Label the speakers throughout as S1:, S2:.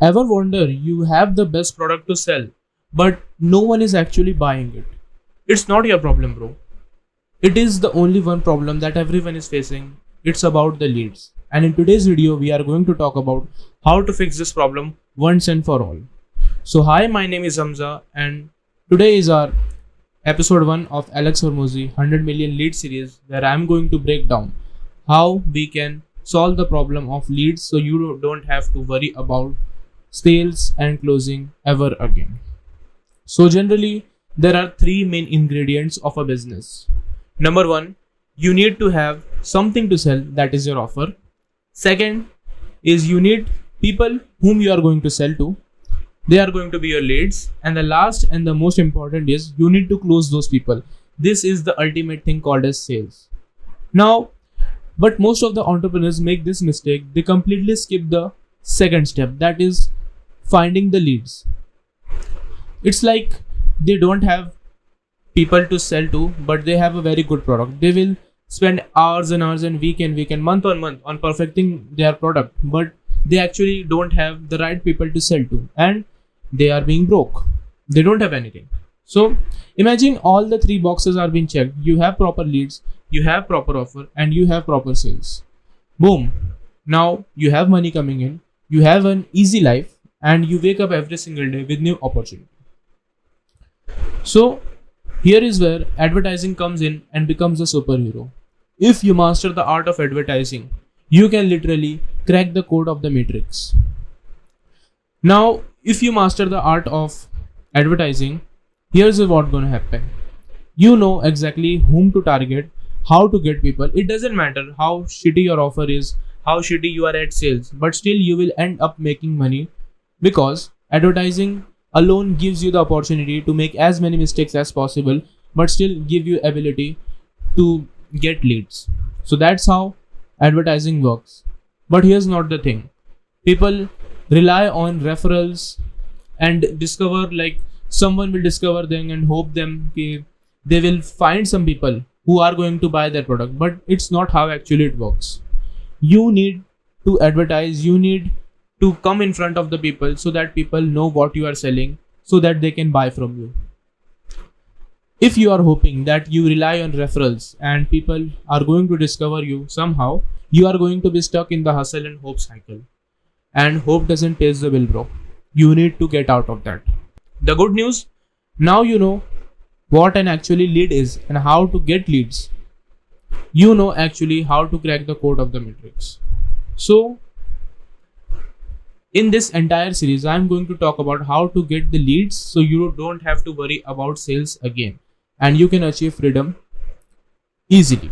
S1: Ever wonder you have the best product to sell, but no one is actually buying it? It's not your problem, bro. It is the only one problem that everyone is facing. It's about the leads. And in today's video, we are going to talk about how to fix this problem once and for all. So hi, my name is Hamza, and today is our episode 1 of alexhormozi 100 million lead series, where I'm going to break down how we can solve the problem of leads so you don't have to worry about sales and closing ever again. So generally, there are 3 main ingredients of a business. Number 1, you need to have something to sell, that is your offer. Second is you need people whom you are going to sell to. They are going to be your leads. And the last and the most important is you need to close those people. This is the ultimate thing called as sales. Now, but most of the entrepreneurs make this mistake. They completely skip the second step, that is finding the leads. It's like they don't have people to sell to, but they have a very good product. They will spend hours and hours and week and month on month on perfecting their product, but they actually don't have the right people to sell to, and they are being broke. They don't have anything. So imagine all the 3 boxes are being checked. You have proper leads, you have proper offer, and you have proper sales. Boom. Now you have money coming in, you have an easy life, and you wake up every single day with new opportunity. So here is where advertising comes in and becomes a superhero. If you master the art of advertising, you can literally crack the code of the matrix. Now, if you master the art of advertising, here's what's going to happen. You know exactly whom to target, how to get people. It doesn't matter how shitty your offer is, how shitty you are at sales, but still you will end up making money, because advertising alone gives you the opportunity to make as many mistakes as possible, but still give you ability to get leads. So that's how advertising works. But here's not the thing. People rely on referrals and discover, like, someone will discover them and hope them they will find some people who are going to buy their product. But it's not how actually it works. You need to advertise, you need to come in front of the people so that people know what you are selling, so that they can buy from you. If you are hoping that you rely on referrals and people are going to discover you somehow, you are going to be stuck in the hustle and hope cycle. And hope doesn't pay the bill, bro. You need to get out of that. The good news, now you know what an actually lead is and how to get leads. You know actually how to crack the code of the matrix. So in this entire series, I'm going to talk about how to get the leads so you don't have to worry about sales again, and you can achieve freedom easily.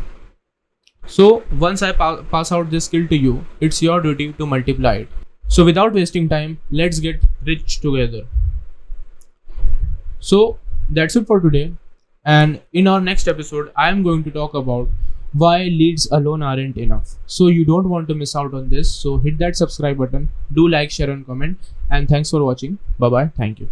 S1: So once I pass out this skill to you, it's your duty to multiply it. So without wasting time, let's get rich together. So that's it for today. And in our next episode, I am going to talk about why leads alone aren't enough. So you don't want to miss out on this. So hit that subscribe button, do like, share and comment, and thanks for watching. Bye bye. Thank you.